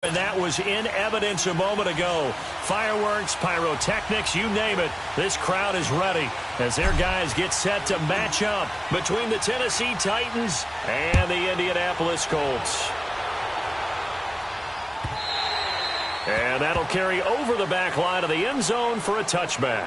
And that was in evidence a moment ago. Fireworks, pyrotechnics, you name it. This crowd is ready as their guys get set to match up between the Tennessee Titans and the Indianapolis Colts. And that'll carry over the back line of the end zone for a touchback.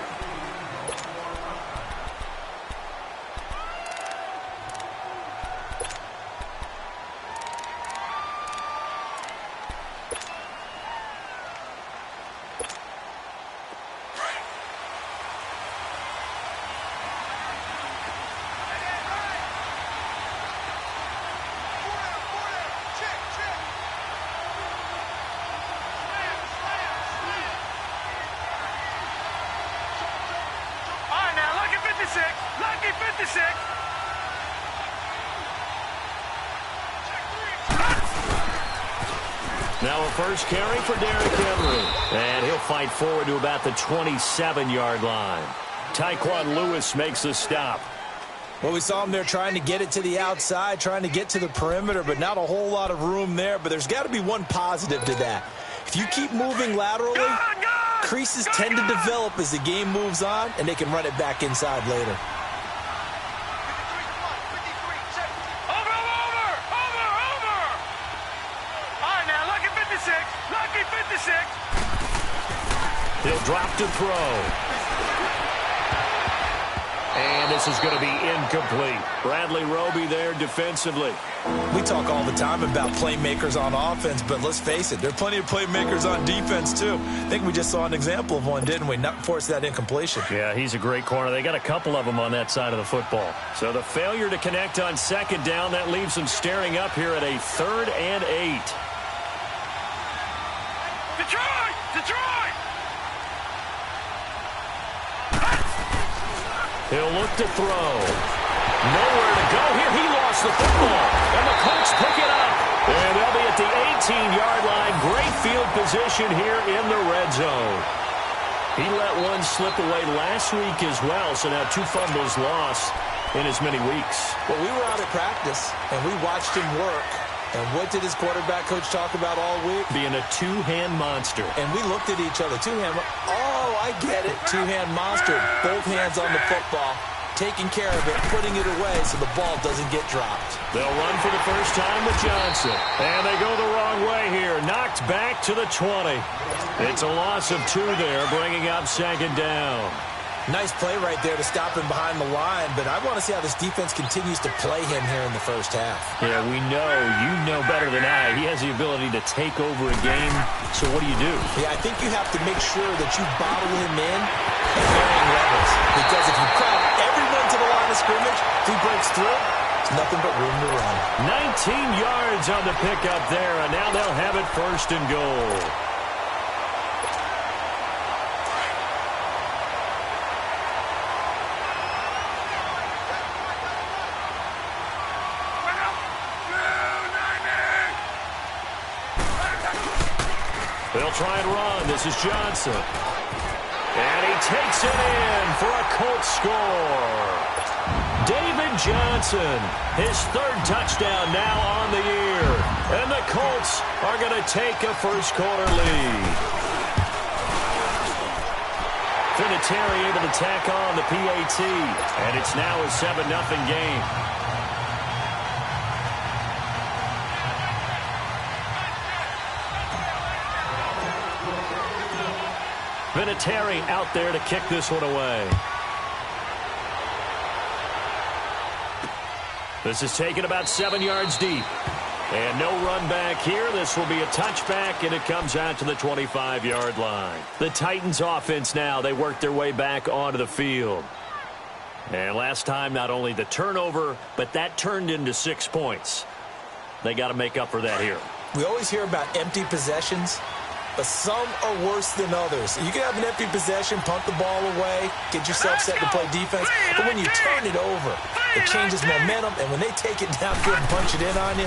Now a first carry for Derrick Henry. And he'll fight forward to about the 27-yard line. Tyquan Lewis makes the stop. Well, we saw him there trying to get it to the outside, trying to get to the perimeter, but not a whole lot of room there. But there's got to be one positive to that. If you keep moving laterally, creases tend to develop as the game moves on, and they can run it back inside later. He'll drop to throw. And this is going to be incomplete. Bradley Roby there defensively. We talk all the time about playmakers on offense, but let's face it, there are plenty of playmakers on defense too. I think we just saw an example of one, didn't we? Not force that incompletion. Yeah, he's a great corner. They got a couple of them on that side of the football. So the failure to connect on second down, that leaves them staring up here at a 3rd and 8. Detroit! He'll look to throw. Nowhere to go here. He lost the football. And the Colts pick it up. And they'll be at the 18-yard line. Great field position here in the red zone. He let one slip away last week as well. So now 2 fumbles lost in as many weeks. Well, we were out at practice, and we watched him work. And what did his quarterback coach talk about all week? Being a 2-hand monster. And we looked at each other. 2-hand. Oh, I get it. 2-hand monster. Both hands on the football, taking care of it, putting it away so the ball doesn't get dropped. They'll run for the first time with Johnson. And they go the wrong way here. Knocked back to the 20. It's a loss of 2 there, bringing up 2nd down. Nice play right there to stop him behind the line, but I want to see how this defense continues to play him here in the first half. Yeah, we know. You know better than I. He has the ability to take over a game, so what do you do? Yeah, I think you have to make sure that you bottle him in at varying levels, because if you crowd everyone to the line of scrimmage, if he breaks through, it's nothing but room to run. 19 yards on the pickup there, and now they'll have it 1st and goal. They'll try and run. This is Johnson. And he takes it in for a Colts score. David Johnson, his 3rd touchdown now on the year. And the Colts are going to take a first-quarter lead. Vinatieri able to tack on the PAT. And it's now a 7-0 game. Vinatieri out there to kick this one away. This is taken about 7 yards deep. And no run back here. This will be a touchback, and it comes out to the 25-yard line. The Titans offense now, they work their way back onto the field. And last time, not only the turnover, but that turned into 6 points. They got to make up for that here. We always hear about empty possessions, but some are worse than others. You can have an empty possession, punt the ball away, get yourself set to play defense, but when you turn it over, it changes momentum, and when they take it downfield and punch it in on you,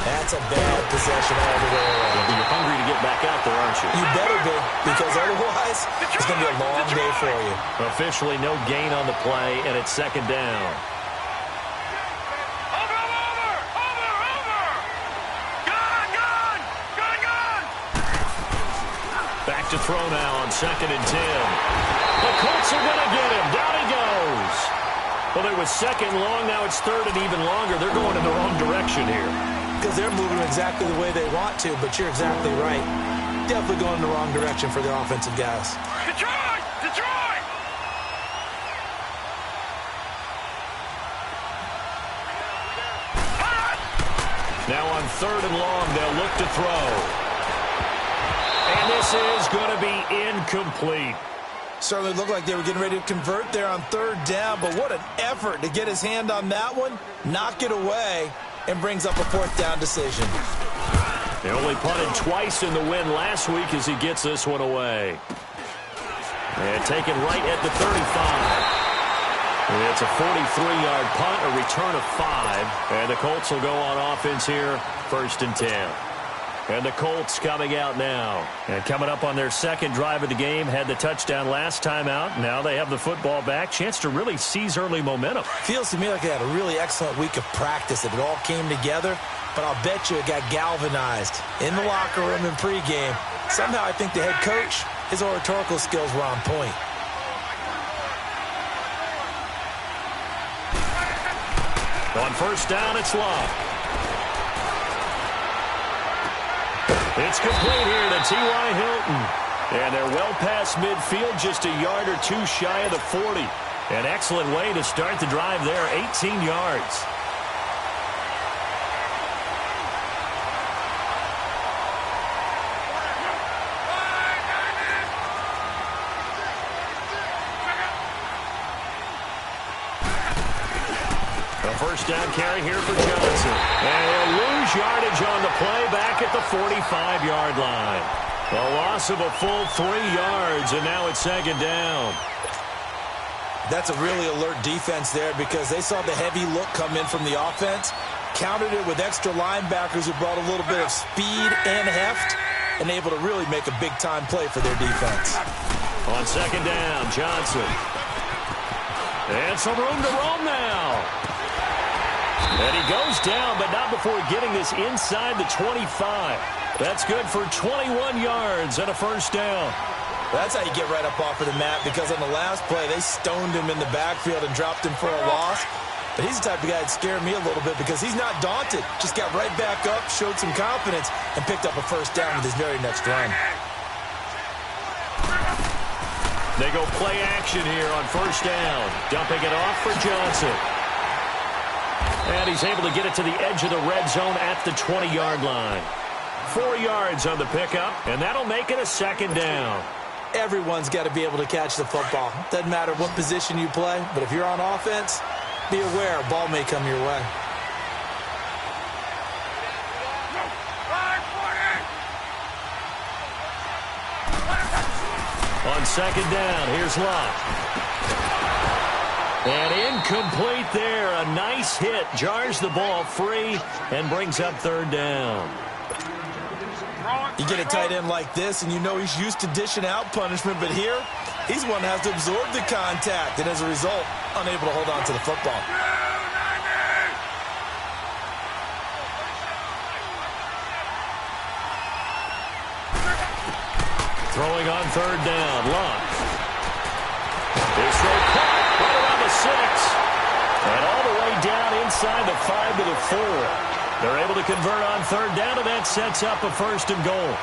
that's a bad possession all the way around. You're hungry to get back out there, aren't you? You better be, because otherwise, it's going to be a long day for you. Officially, no gain on the play, and it's 2nd down. Back to throw now on 2nd and 10. The Colts are going to get him. Down he goes. Well, it was 2nd long. Now it's 3rd and even longer. They're going in the wrong direction here. Because they're moving exactly the way they want to, but you're exactly right. Definitely going in the wrong direction for the offensive guys. Detroit! Detroit! Now on 3rd and long, they'll look to throw. And this is going to be incomplete. Certainly looked like they were getting ready to convert there on 3rd down, but what an effort to get his hand on that one, knock it away, and brings up a 4th down decision. They only punted twice in the win last week as he gets this one away. And taken right at the 35. It's a 43-yard punt, a return of 5. And the Colts will go on offense here, 1st and 10. And the Colts coming out now. And coming up on their 2nd drive of the game, had the touchdown last time out. Now they have the football back. Chance to really seize early momentum. Feels to me like they had a really excellent week of practice. It all came together, but I'll bet you it got galvanized in the locker room in pregame. Somehow I think the head coach, his oratorical skills were on point. On 1st down, it's Love. It's complete here to T.Y. Hilton. And they're well past midfield, just a yard or two shy of the 40. An excellent way to start the drive there, 18 yards. A 1st down carry here for Johnson. And he'll lose yardage on the play back at the 45-yard line. A loss of a full 3 yards, and now it's 2nd down. That's a really alert defense there because they saw the heavy look come in from the offense, countered it with extra linebackers who brought a little bit of speed and heft, and able to really make a big-time play for their defense. On 2nd down, Johnson. And some room to roam now. And he goes down, but not before getting this inside the 25. That's good for 21 yards and a 1st down. That's how you get right up off of the mat, because on the last play, they stoned him in the backfield and dropped him for a loss. But he's the type of guy that scared me a little bit because he's not daunted. Just got right back up, showed some confidence, and picked up a 1st down with his very next run. They go play action here on 1st down. Dumping it off for Johnson. And he's able to get it to the edge of the red zone at the 20-yard line. 4 yards on the pickup, and that'll make it a 2nd down. Everyone's got to be able to catch the football. Doesn't matter what position you play, but if you're on offense, be aware a ball may come your way. On 2nd down, here's Love. And incomplete there. A nice hit. Jars the ball free and brings up 3rd down. You get a tight end like this, and you know he's used to dishing out punishment, but here, he's one that has to absorb the contact, and as a result, unable to hold on to the football. Throwing on 3rd down, Love. His throw caught right around the 6. And all the way down inside the 5 to the 4. They're able to convert on 3rd down, and that sets up a 1st and goal.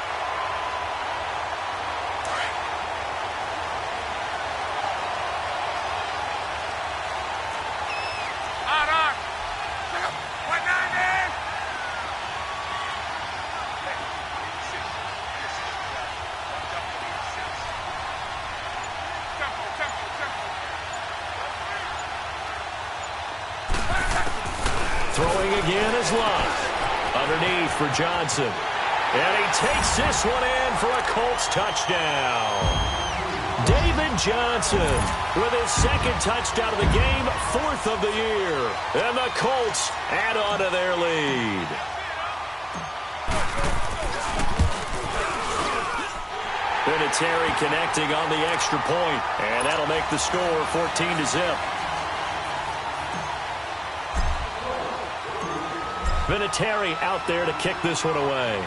Throwing again is Love. Underneath for Johnson. And he takes this one in for a Colts touchdown. David Johnson with his 2nd touchdown of the game, 4th of the year. And the Colts add on to their lead. Vinatieri connecting on the extra point, and that'll make the score 14-0. Vinatieri out there to kick this one away.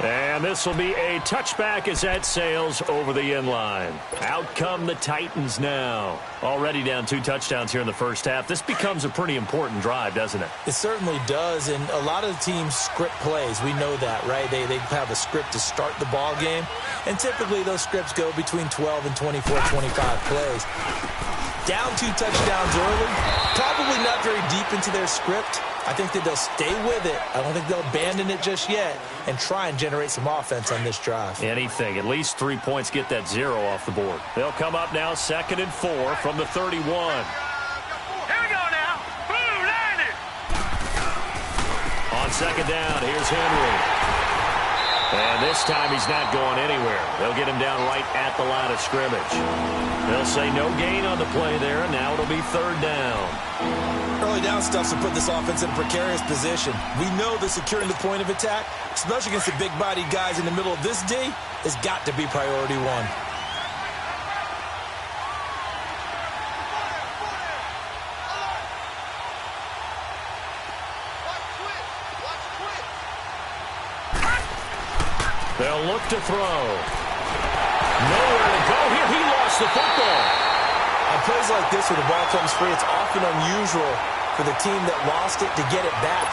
And this will be a touchback as that sails over the inline. Out come the Titans now. Already down 2 touchdowns here in the first half. This becomes a pretty important drive, doesn't it? It certainly does, and a lot of the teams script plays. We know that, right? They have a script to start the ball game, and typically those scripts go between 12 and 24, 25 plays. Down 2 touchdowns early, probably not very deep into their script. I think that they'll stay with it. I don't think they'll abandon it just yet and try and generate some offense on this drive. Anything. At least 3 points, get that 0 off the board. They'll come up now 2nd and 4 from the 31. Here we go now. Boom, landed. On 2nd down, here's Henry. And this time he's not going anywhere. They'll get him down right at the line of scrimmage. They'll say no gain on the play there, and now it'll be 3rd down. Early down stuff to put this offense in a precarious position. We know that securing the point of attack, especially against the big-bodied guys in the middle of this D, has got to be priority 1. They'll look to throw. Nowhere to go here. He lost the football. On plays like this where the ball comes free, it's often unusual for the team that lost it to get it back.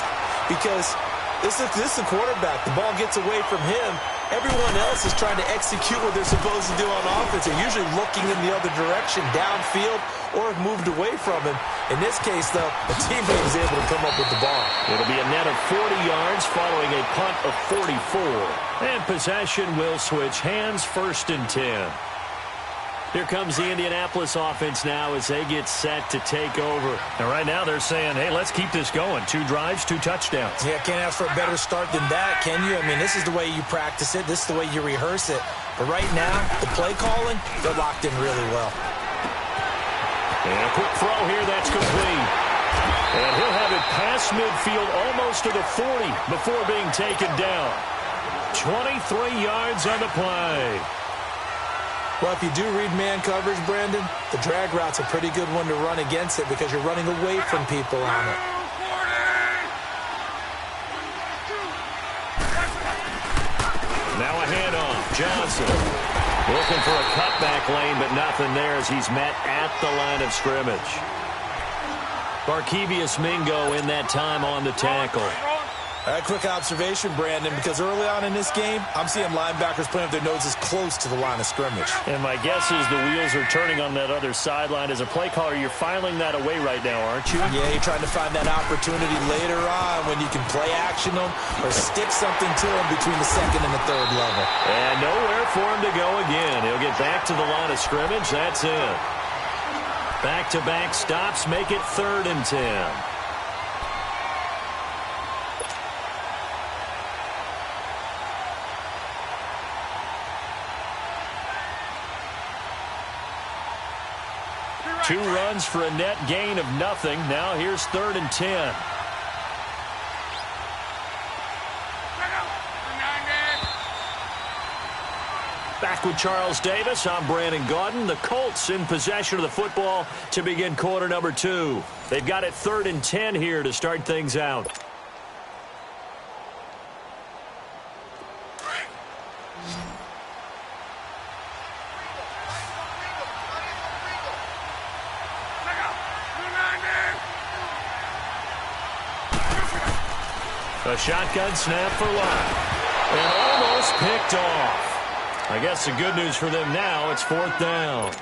Because this is the quarterback. The ball gets away from him. Everyone else is trying to execute what they're supposed to do on offense. They're usually looking in the other direction, downfield, or have moved away from him. In this case, though, the teammate is able to come up with the ball. It'll be a net of 40 yards following a punt of 44. And possession will switch hands, 1st and 10. Here comes the Indianapolis offense now as they get set to take over. And right now they're saying, hey, let's keep this going. 2 drives, 2 touchdowns. Yeah, can't ask for a better start than that, can you? I mean, this is the way you practice it. This is the way you rehearse it. But right now, the play calling, they're locked in really well. And a quick throw here, that's complete. And he'll have it past midfield almost to the 40 before being taken down. 23 yards on the play. Well, if you do read man coverage, Brandon, the drag route's a pretty good one to run against it because you're running away from people on it. Now a handoff. Johnson looking for a cutback lane, but nothing there as he's met at the line of scrimmage. Barkevius Mingo in that time on the tackle. A quick observation, Brandon, because early on in this game, I'm seeing linebackers playing with their noses close to the line of scrimmage. And my guess is the wheels are turning on that other sideline. As a play caller, you're filing that away right now, aren't you? Yeah, you're trying to find that opportunity later on when you can play action them or stick something to them between the 2nd and the 3rd level. And nowhere for him to go again. He'll get back to the line of scrimmage. That's it. Back-to-back stops make it 3rd and 10. Two runs for a net gain of nothing. Now here's 3rd and 10. Back with Charles Davis. I'm Brandon Gaudin. The Colts in possession of the football to begin quarter number 2. They've got it 3rd and 10 here to start things out. A shotgun snap for Lott. And almost picked off. I guess the good news for them now, it's 4th down.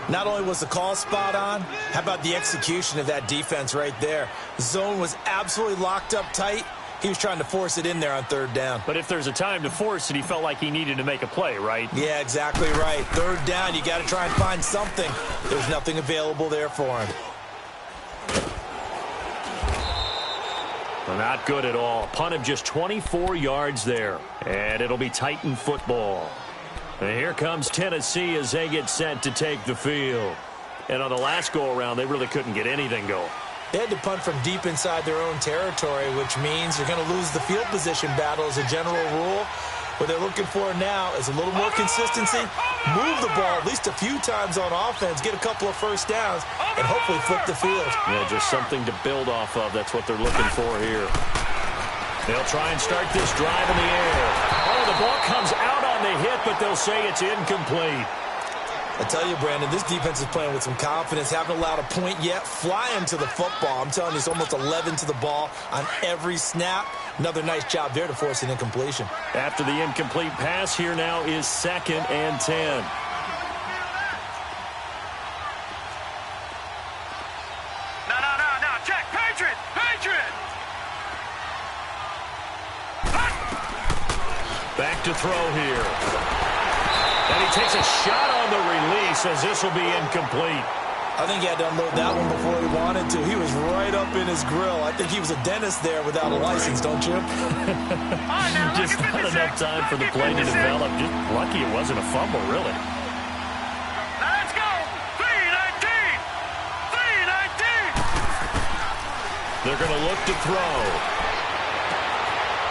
Not only was the call spot on, how about the execution of that defense right there? The zone was absolutely locked up tight. He was trying to force it in there on 3rd down. But if there's a time to force it, he felt like he needed to make a play, right? Yeah, exactly right. 3rd down, you got to try and find something. There's nothing available there for him. Not good at all. Punt of just 24 yards there. And it'll be Titan football. And here comes Tennessee as they get set to take the field. And on the last go-around, they really couldn't get anything going. They had to punt from deep inside their own territory, which means you're going to lose the field position battle as a general rule. What they're looking for now is a little more consistency, move the ball at least a few times on offense, get a couple of first downs, and hopefully flip the field. Yeah, just something to build off of. That's what they're looking for here. They'll try and start this drive in the air. Oh, the ball comes out on the hit, but they'll say it's incomplete. I tell you, Brandon, this defense is playing with some confidence. Haven't allowed a point yet. Flying to the football. I'm telling you, it's almost 11 to the ball on every snap. Another nice job there to force an incompletion. After the incomplete pass, here now is 2nd and 10. No. Check. Patriot. Back to throw here. And he takes a shot on the release as this will be incomplete. I think he had to unload that one before he wanted to. He was right up in his grill. I think he was a dentist there without a license, don't you? Just not enough time for the play to develop. Just lucky it wasn't a fumble, really. Now let's go. 3-19. They're going to look to throw.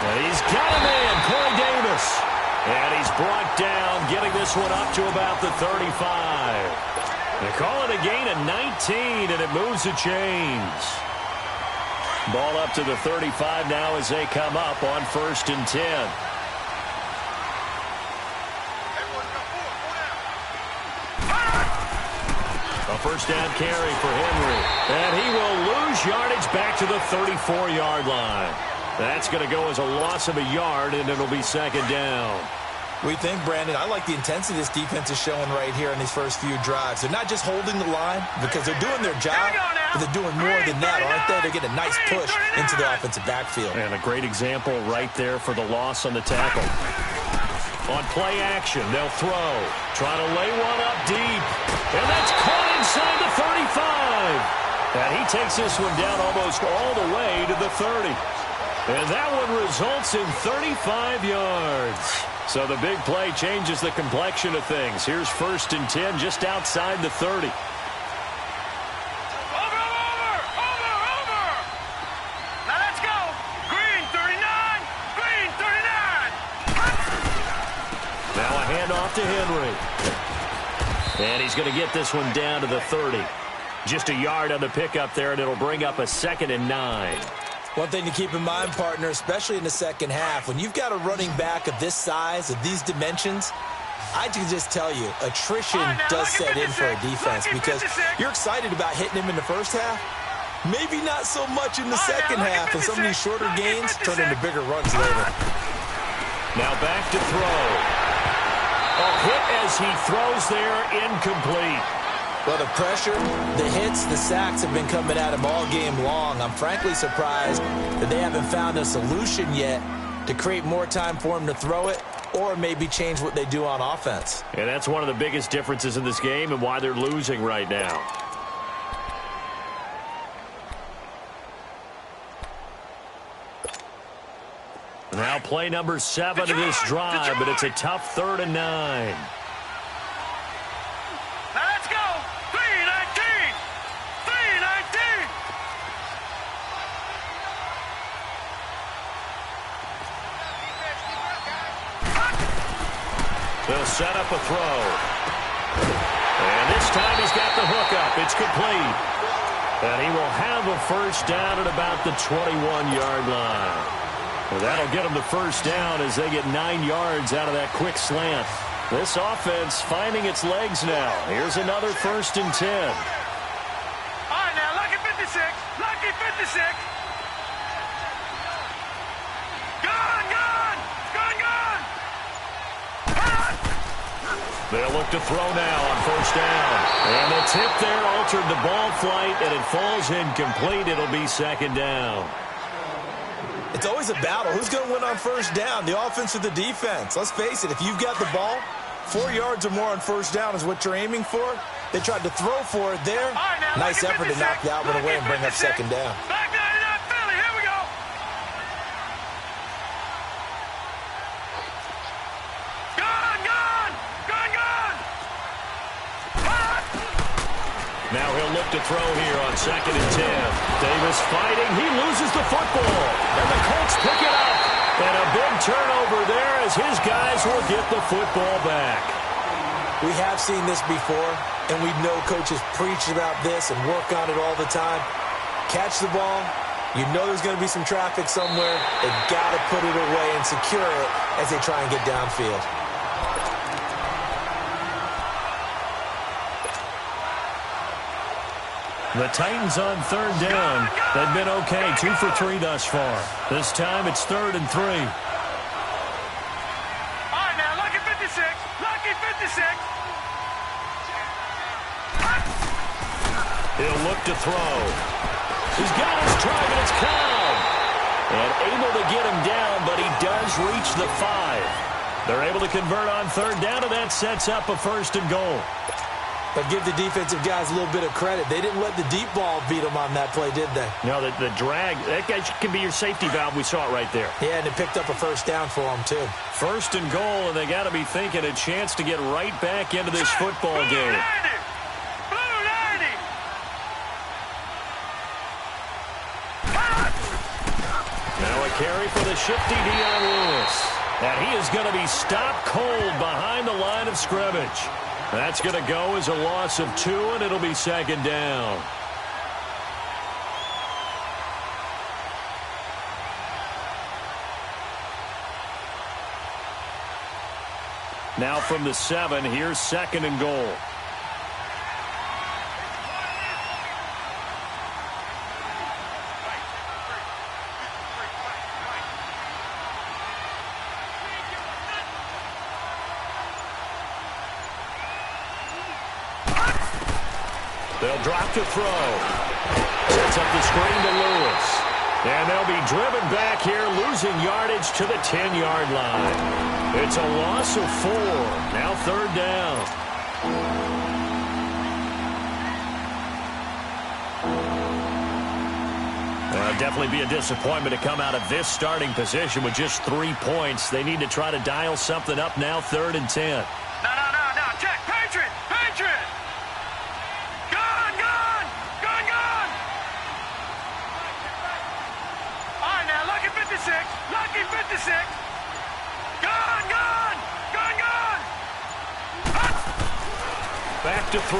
And he's got a man, Corey Davis. And he's brought down, getting this one up to about the 35. They call it a gain of 19, and it moves the chains. Ball up to the 35 now as they come up on 1st and 10. A first down carry for Henry. And he will lose yardage back to the 34-yard line. That's going to go as a loss of a yard, and it'll be 2nd down. We think, Brandon, I like the intensity this defense is showing right here in these first few drives. They're not just holding the line because they're doing their job, but they're doing more than that, aren't they? They're getting a nice push into the offensive backfield. And a great example right there for the loss on the tackle. On play action, they'll throw. Trying to lay one up deep. And that's caught inside the 35. And he takes this one down almost all the way to the 30. And that one results in 35 yards. So the big play changes the complexion of things. Here's 1st and 10 just outside the 30. Over. Now let's go. Green 39. Now a handoff to Henry. And he's going to get this one down to the 30. Just a yard on the pickup there, and it'll bring up a 2nd and 9. One thing to keep in mind, partner, especially in the second half, when you've got a running back of this size, of these dimensions, I can just tell you, attrition does set in for a defense because you're excited about hitting him in the first half. Maybe not so much in the second half, and some of these shorter gains turn into bigger runs later. Now back to throw. A hit as he throws there, incomplete. Well, the pressure, the hits, the sacks have been coming at him all game long. I'm frankly surprised that they haven't found a solution yet to create more time for him to throw it or maybe change what they do on offense. And that's one of the biggest differences in this game and why they're losing right now. Now play number 7 of this drive, but it's a tough 3rd and 9. They'll set up a throw. And this time he's got the hook up. It's complete. And he will have a first down at about the 21-yard line. Well, that'll get him the first down as they get 9 yards out of that quick slant. This offense finding its legs now. Here's another 1st and 10. All right, now, lucky 56. Lucky 56. They'll look to throw now on 1st down. And the tip there altered the ball flight, and it falls incomplete. It'll be 2nd down. It's always a battle. Who's going to win on 1st down, the offense or the defense? Let's face it, if you've got the ball, 4 yards or more on 1st down is what you're aiming for. They tried to throw for it there. Right, now, nice effort to knock that one away and bring up 2nd down. Back 99 Philly, here we go. Now he'll look to throw here on 2nd and 10. Davis fighting. He loses the football. And the Colts pick it up. And a big turnover there as his guys will get the football back. We have seen this before, and we know coaches preach about this and work on it all the time. Catch the ball, You know there's going to be some traffic somewhere. They've got to put it away and secure it as they try and get downfield. The Titans on third down. They've been okay, 2 for 3 thus far. This time it's 3rd and 3. All right, now, lucky 56. Lucky 56. He'll look to throw. He's got his target. It's Cobb. And able to get him down, but he does reach the 5. They're able to convert on third down, and that sets up a 1st and goal. But give the defensive guys a little bit of credit. They didn't let the deep ball beat them on that play, did they? No, the drag, that guy can be your safety valve. We saw it right there. Yeah, and it picked up a 1st down for them, too. 1st and goal, and they got to be thinking a chance to get right back into this football game. Now a carry for the shifty Dion Lewis. And he is going to be stopped cold behind the line of scrimmage. That's going to go as a loss of 2, and it'll be 2nd down. Now from the 7, here's 2nd and goal. They'll drop to throw. Sets up the screen to Lewis. And they'll be driven back here, losing yardage to the 10-yard line. It's a loss of 4. Now 3rd down. Definitely be a disappointment to come out of this starting position with just 3 points. They need to try to dial something up now, 3rd and 10. No. Check. Patriot. Gun. All right, now, lucky 56. Gun. Back to throw.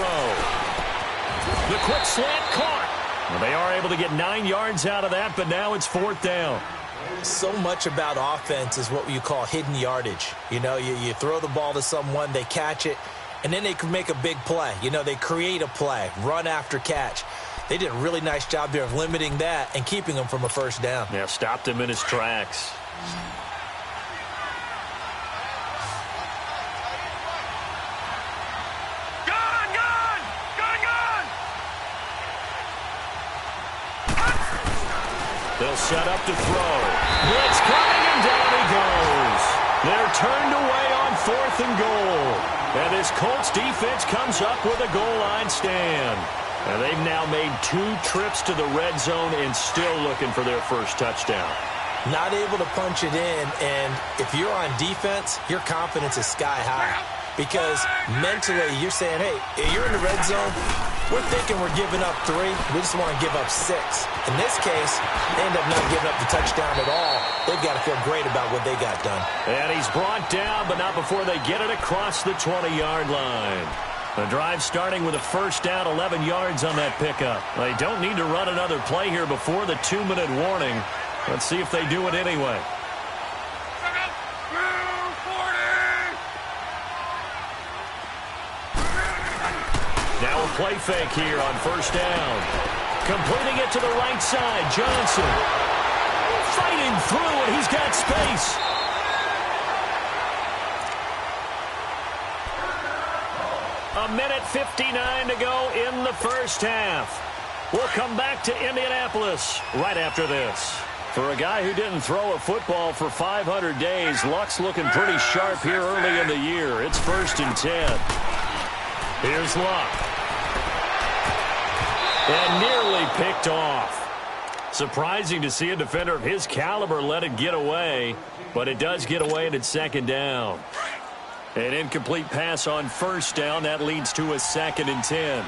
The quick slant caught. Well, they are able to get 9 yards out of that, but now it's 4th down. So much about offense is what you call hidden yardage. You know, you throw the ball to someone, they catch it, and then they can make a big play. You know, they create a play, run after catch. They did a really nice job there of limiting that and keeping him from a 1st down. Yeah, stopped him in his tracks. They'll set up to throw. Blitz coming, and down he goes. They're turned away on 4th and goal. And this Colts defense comes up with a goal line stand. And they've now made 2 trips to the red zone and still looking for their 1st touchdown. Not able to punch it in, and if you're on defense, your confidence is sky high. Because mentally, you're saying, hey, you're in the red zone. We're thinking we're giving up 3. We just want to give up 6. In this case, they end up not giving up the touchdown at all. They've got to feel great about what they got done. And he's brought down, but not before they get it across the 20-yard line. The drive starting with a 1st down, 11 yards on that pickup. They don't need to run another play here before the 2-minute warning. Let's see if they do it anyway. Now a play fake here on 1st down. Completing it to the right side, Johnson. Fighting through, and he's got space. A minute 59 to go in the 1st half. We'll come back to Indianapolis right after this. For a guy who didn't throw a football for 500 days, Luck's looking pretty sharp here early in the year. It's 1st and 10. Here's Luck. And nearly picked off. Surprising to see a defender of his caliber let it get away, but it does get away and it's 2nd down. An incomplete pass on 1st down. That leads to a 2nd and 10.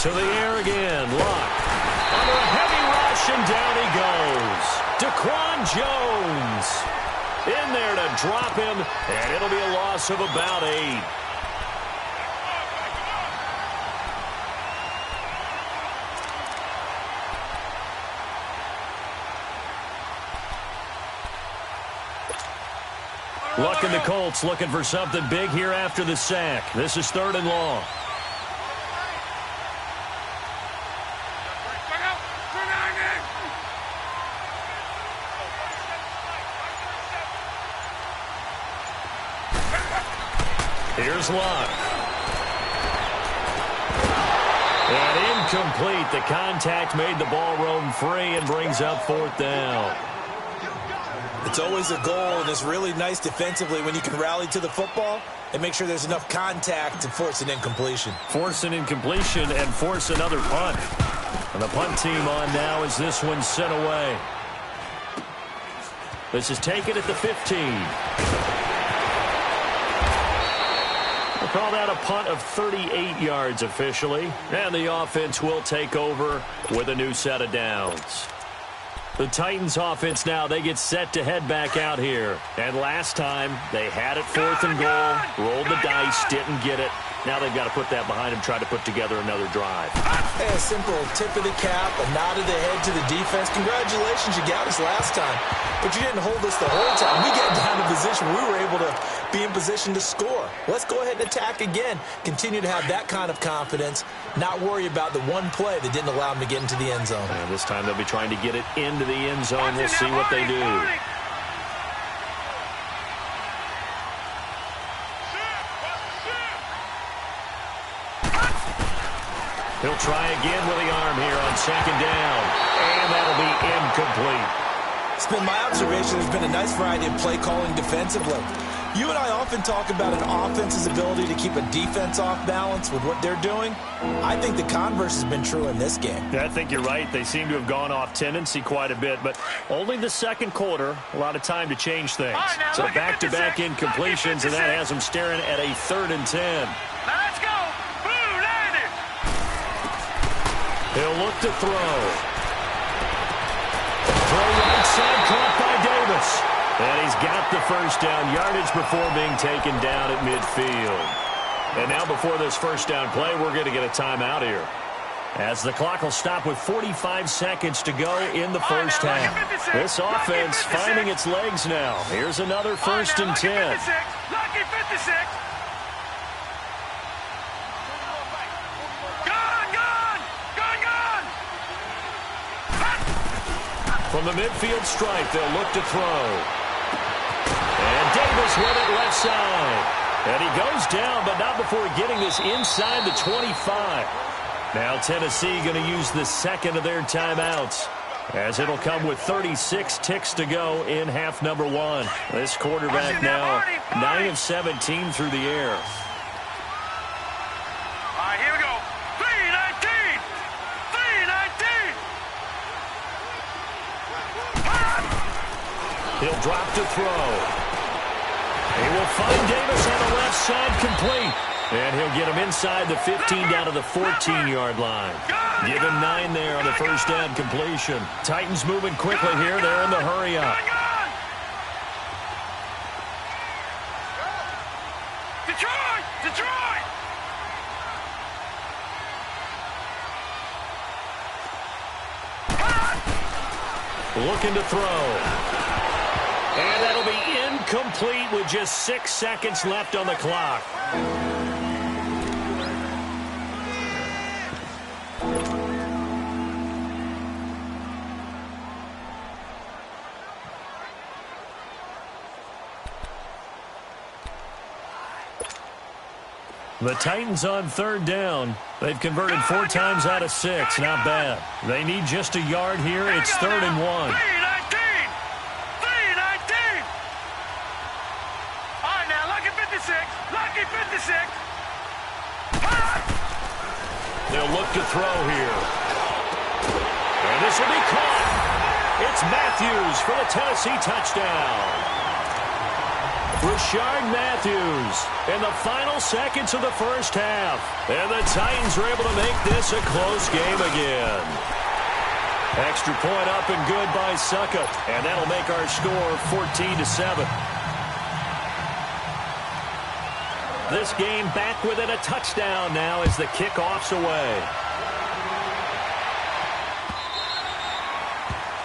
To the air again. Luck. Under a heavy rush, and down he goes. Daquan Jones in there to drop him, and it'll be a loss of about 8. Luck in the Colts looking for something big here after the sack. This is 3rd and long. Here's Luck. And incomplete. The contact made the ball roam free and brings up 4th down. It's always a goal, and it's really nice defensively when you can rally to the football and make sure there's enough contact to force an incompletion. Force an incompletion and force another punt. And the punt team on now as this one's sent away. This is taken at the 15. We'll call that a punt of 38 yards officially. And the offense will take over with a new set of downs. The Titans offense now, they get set to head back out here. And last time, they had it 4th and goal, rolled the dice, didn't get it. Now they've got to put that behind them, try to put together another drive. Hey, a simple tip of the cap, a nod of the head to the defense. Congratulations, you got us last time. But you didn't hold us the whole time. We got down to position. We were able to be in position to score. Let's go ahead and attack again. Continue to have that kind of confidence. Not worry about the one play that didn't allow them to get into the end zone. And this time they'll be trying to get it into the end zone. We'll see what they do. He'll try again with the arm here on 2nd down. And that'll be incomplete. It's been my observation there's been a nice variety of play calling defensively. You and I often talk about an offense's ability to keep a defense off balance with what they're doing. I think the converse has been true in this game. Yeah, I think you're right. They seem to have gone off tendency quite a bit, but only the 2nd quarter, a lot of time to change things. Right, so back-to-back incompletions, and that has them staring at a 3rd and 10. Now let's go. Boom, landed. He'll look to throw. Throw right side, caught by Davis. And he's got the 1st down yardage before being taken down at midfield. And now before this 1st down play, we're going to get a timeout here, as the clock will stop with 45 seconds to go in the 1st half. This offense finding its legs now. Here's another 1st and 10. Lucky 56. Gone. From the midfield stripe, they'll look to throw. And Davis with it left side. And he goes down, but not before getting this inside the 25. Now Tennessee going to use the 2nd of their timeouts, as it'll come with 36 ticks to go in half number 1. This quarterback now 9 of 17 through the air. All right, here we go. 3-19. He'll drop to throw. He will find Davis on the left side, complete. And he'll get him inside the 15 down to the 14-yard line. Give him 9 there on the 1st down completion. Titans moving quickly here. They're in the hurry up. Detroit! Looking to throw. And that'll be incomplete with just 6 seconds left on the clock. The Titans on 3rd down. They've converted 4 times out of 6. Not bad. They need just a yard here. It's 3rd and 1. Lucky 56. They'll look to throw here. And this will be caught. It's Matthews for the Tennessee touchdown. Rashard Matthews in the final seconds of the 1st half. And the Titans are able to make this a close game again. Extra point up and good by Suckup. And that'll make our score 14-7. This game back within a touchdown now as the kickoff's away.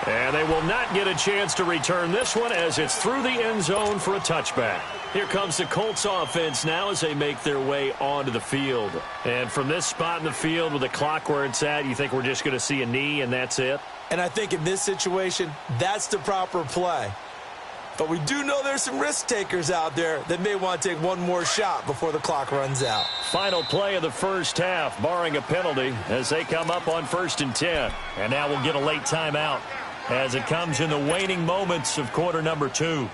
And they will not get a chance to return this one as it's through the end zone for a touchback. Here comes the Colts offense now as they make their way onto the field. And from this spot in the field with the clock where it's at, you think we're just going to see a knee and that's it? And I think in this situation, that's the proper play. But we do know there's some risk takers out there that may want to take one more shot before the clock runs out. Final play of the first half, barring a penalty, as they come up on 1st and 10. And now we'll get a late timeout as it comes in the waning moments of quarter number 2.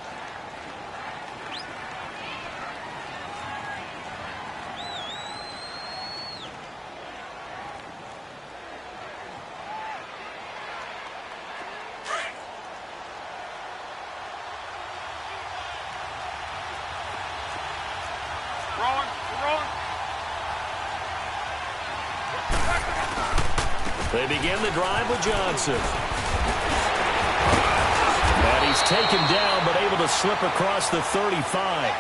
They begin the drive with Johnson. And he's taken down, but able to slip across the 35.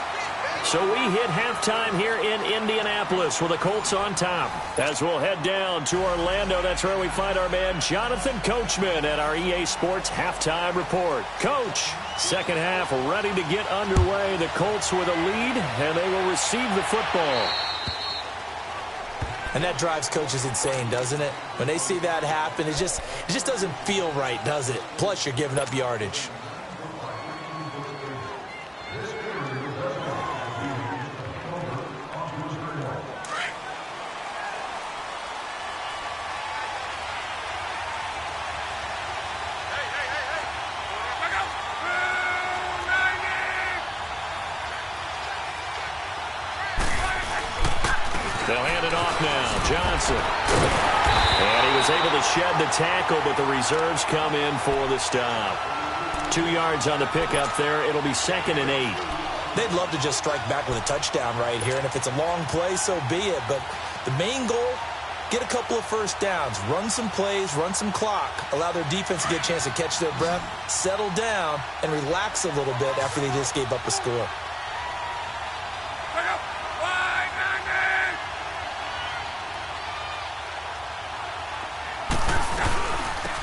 So we hit halftime here in Indianapolis with the Colts on top. As we'll head down to Orlando, that's where we find our man Jonathan Coachman at our EA Sports Halftime Report. Coach, second half ready to get underway. The Colts with a lead, and they will receive the football. And that drives coaches insane, doesn't it? When they see that happen, it just doesn't feel right, does it? Plus, you're giving up yardage. They'll hand it off now. Johnson. And he was able to shed the tackle, but the reserves come in for the stop. 2 yards on the pickup there. It'll be 2nd and 8. They'd love to just strike back with a touchdown right here, and if it's a long play, so be it. But the main goal, get a couple of first downs, run some plays, run some clock, allow their defense to get a chance to catch their breath, settle down, and relax a little bit after they just gave up a score.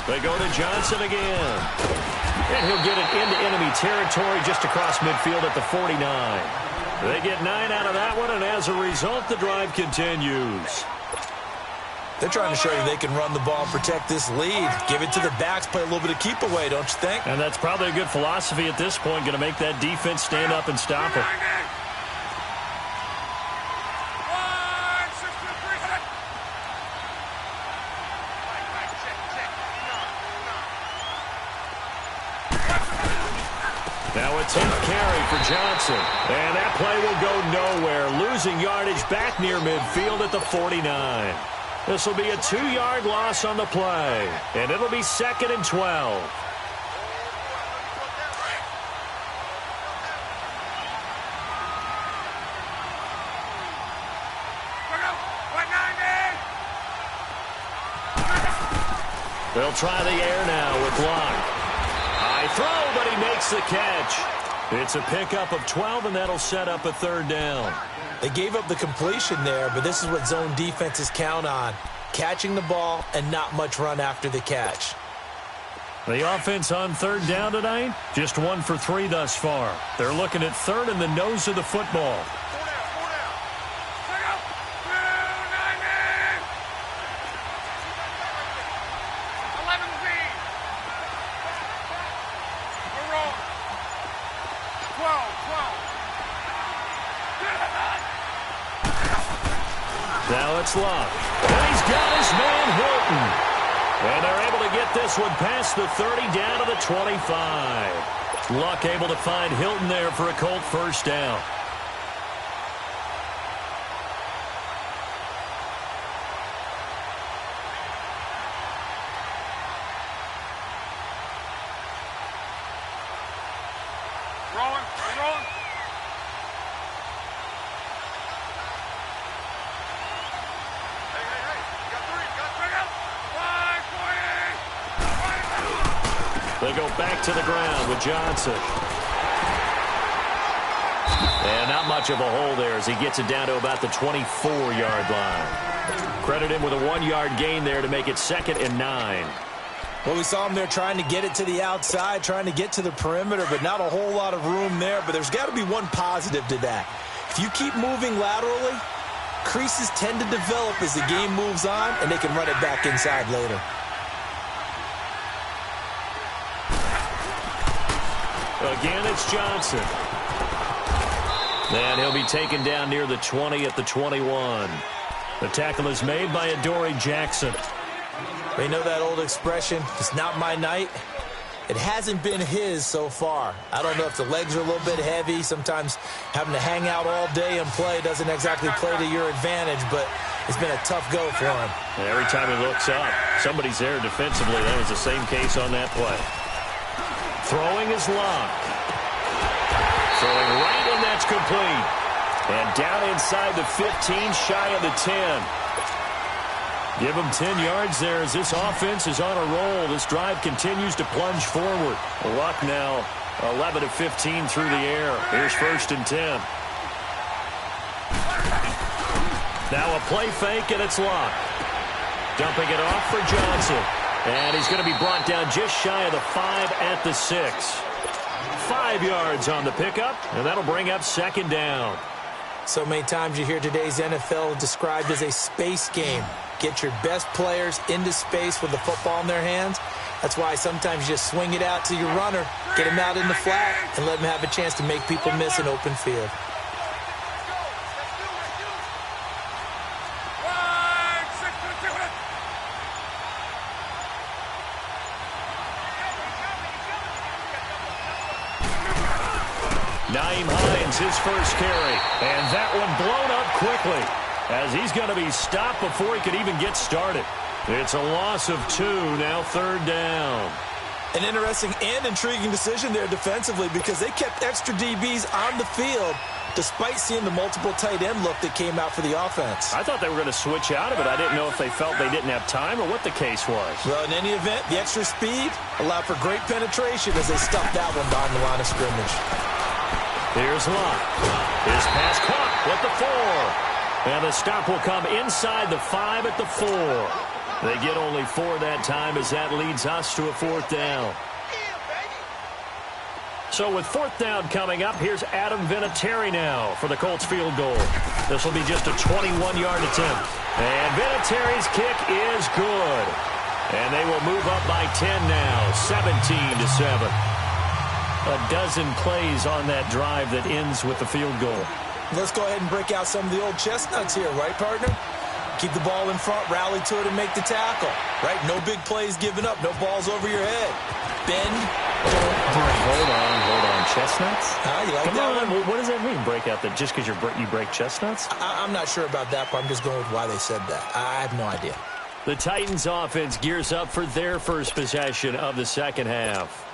They go to Johnson again. And he'll get it into enemy territory just across midfield at the 49. They get 9 out of that one, and as a result, the drive continues. They're trying to show you they can run the ball and protect this lead. Give it to the backs, play a little bit of keep away, don't you think? And that's probably a good philosophy at this point, going to make that defense stand up and stop it. Now a 10th carry for Johnson. And that play will go nowhere. Losing yardage back near midfield at the 49. This will be a 2-yard loss on the play. And it'll be 2nd and 12. They'll try the air now with Locke. High throw, but he makes the catch. It's a pickup of 12, and that'll set up a 3rd down. They gave up the completion there, but this is what zone defenses count on. Catching the ball and not much run after the catch. The offense on 3rd down tonight, just 1 for 3 thus far. They're looking at 3rd in the nose of the football. Now it's Locke. And he's got his man Hilton. And they're able to get this one past the 30 down to the 25. Luck able to find Hilton there for a Colt 1st down. They go back to the ground with Johnson. And not much of a hole there as he gets it down to about the 24-yard line. Credit him with a 1-yard gain there to make it 2nd and 9. Well, we saw him there trying to get it to the outside, trying to get to the perimeter, but not a whole lot of room there. But there's got to be one positive to that. If you keep moving laterally, creases tend to develop as the game moves on, and they can run it back inside later. Again, it's Johnson. And he'll be taken down near the 20 at the 21. The tackle is made by Adoree Jackson. They know that old expression, it's not my night. It hasn't been his so far. I don't know if the legs are a little bit heavy. Sometimes having to hang out all day and play doesn't exactly play to your advantage, but it's been a tough go for him. And every time he looks up, somebody's there defensively. That was the same case on that play. Throwing is Locke. Throwing right, and that's complete. And down inside the 15, shy of the 10. Give him 10 yards there as this offense is on a roll. This drive continues to plunge forward. Luck now 11 of 15 through the air. Here's 1st and 10. Now a play fake, and it's Luck. Dumping it off for Johnson. And he's going to be brought down just shy of the 5 at the 6. 5 yards on the pickup, and that'll bring up 2nd down. So many times you hear today's NFL described as a space game. Get your best players into space with the football in their hands. That's why sometimes you just swing it out to your runner, get him out in the flat, and let him have a chance to make people miss an open field. Nyheim Hines, his first carry. And that one blown up quickly as he's going to be stopped before he could even get started. It's a loss of 2, now 3rd down. An interesting and intriguing decision there defensively because they kept extra DBs on the field despite seeing the multiple tight end look that came out for the offense. I thought they were going to switch out of it. I didn't know if they felt they didn't have time or what the case was. Well, in any event, the extra speed allowed for great penetration as they stuffed that one behind the line of scrimmage. Here's Locke. His pass caught with the 4. And the stop will come inside the 5 at the 4. They get only 4 that time as that leads us to a 4th down. So with 4th down coming up, here's Adam Vinatieri now for the Colts field goal. This will be just a 21-yard attempt. And Vinatieri's kick is good. And they will move up by 10 now, 17-7. A dozen plays on that drive that ends with the field goal. Let's go ahead and break out some of the old chestnuts here, right, partner? Keep the ball in front, rally to it, and make the tackle, right? No big plays given up, no balls over your head. Bend, don't break. Hold on. Chestnuts? You like that one? What does that mean, break out that just because you break chestnuts? I'm not sure about that, but I'm just going with why they said that. I have no idea. The Titans offense gears up for their first possession of the second half.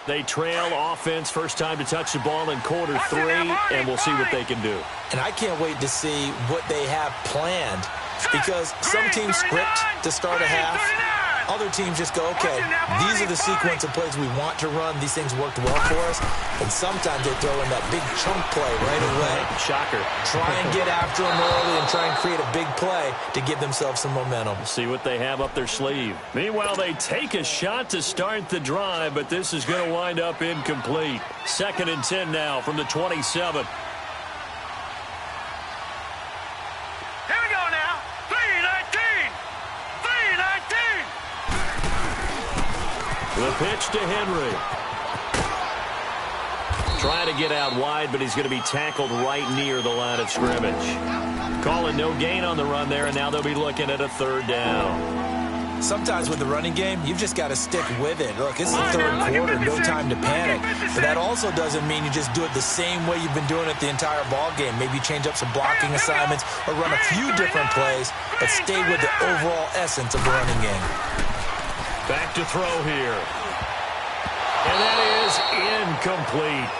They trail offense, first time to touch the ball in quarter 3, and we'll see what they can do. And I can't wait to see what they have planned because some teams script to start a half. Other teams just go, okay, these are the sequence of plays we want to run. These things worked well for us. And sometimes they throw in that big chunk play right away. Shocker. Try and get after them early and try and create a big play to give themselves some momentum. See what they have up their sleeve. Meanwhile, they take a shot to start the drive, but this is going to wind up incomplete. 2nd and 10 now from the 27. The pitch to Henry. Trying to get out wide, but he's going to be tackled right near the line of scrimmage. Calling no gain on the run there, and now they'll be looking at a 3rd down. Sometimes with the running game, you've just got to stick with it. Look, it's the 3rd quarter, no time to panic. But that also doesn't mean you just do it the same way you've been doing it the entire ball game. Maybe change up some blocking assignments or run a few different plays, but stay with the overall essence of the running game. Back to throw here. And that is incomplete.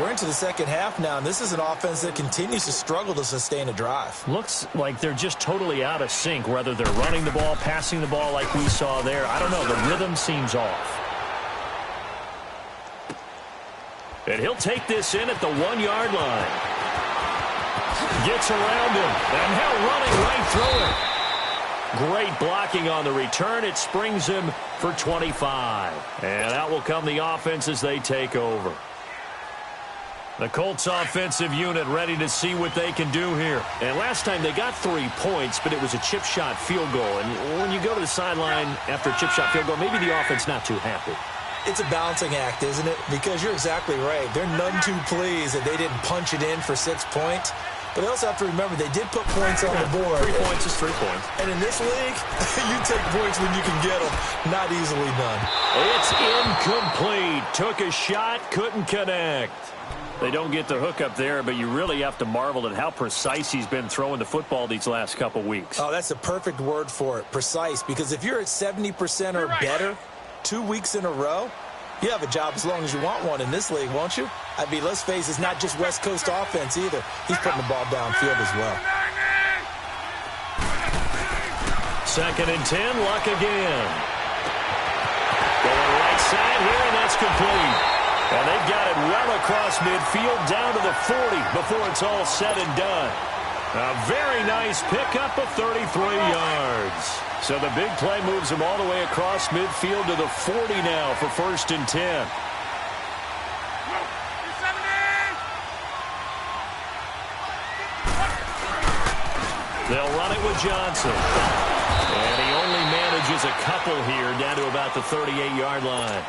We're into the second half now, and this is an offense that continues to struggle to sustain a drive. Looks like they're just totally out of sync, whether they're running the ball, passing the ball like we saw there. I don't know. The rhythm seems off. And he'll take this in at the 1-yard line. Gets around him, and now running right through it. Great blocking on the return. It springs him for 25. And out will come the offense as they take over. The Colts offensive unit ready to see what they can do here. And last time they got 3 points, but it was a chip shot field goal. And when you go to the sideline after a chip shot field goal, maybe the offense not too happy. It's a balancing act, isn't it? Because you're exactly right. They're none too pleased that they didn't punch it in for 6 points. But they also have to remember they did put points on the board. 3 points is 3 points. And in this league, you take points when you can get them. Not easily done. It's incomplete. Took a shot, couldn't connect. They don't get the hook up there, but you really have to marvel at how precise he's been throwing the football these last couple weeks. Oh, that's the perfect word for it, precise. Because if you're at 70% or better 2 weeks in a row, you have a job as long as you want one in this league, won't you? I mean, let's face it, it's not just West Coast offense either. He's putting the ball downfield as well. 2nd and 10, Luck again. Going right side here, and that's complete. And they've got it well across midfield down to the 40 before it's all said and done. A very nice pickup of 33 yards. So the big play moves him all the way across midfield to the 40 now for 1st and 10. They'll run it with Johnson. And he only manages a couple here down to about the 38-yard line.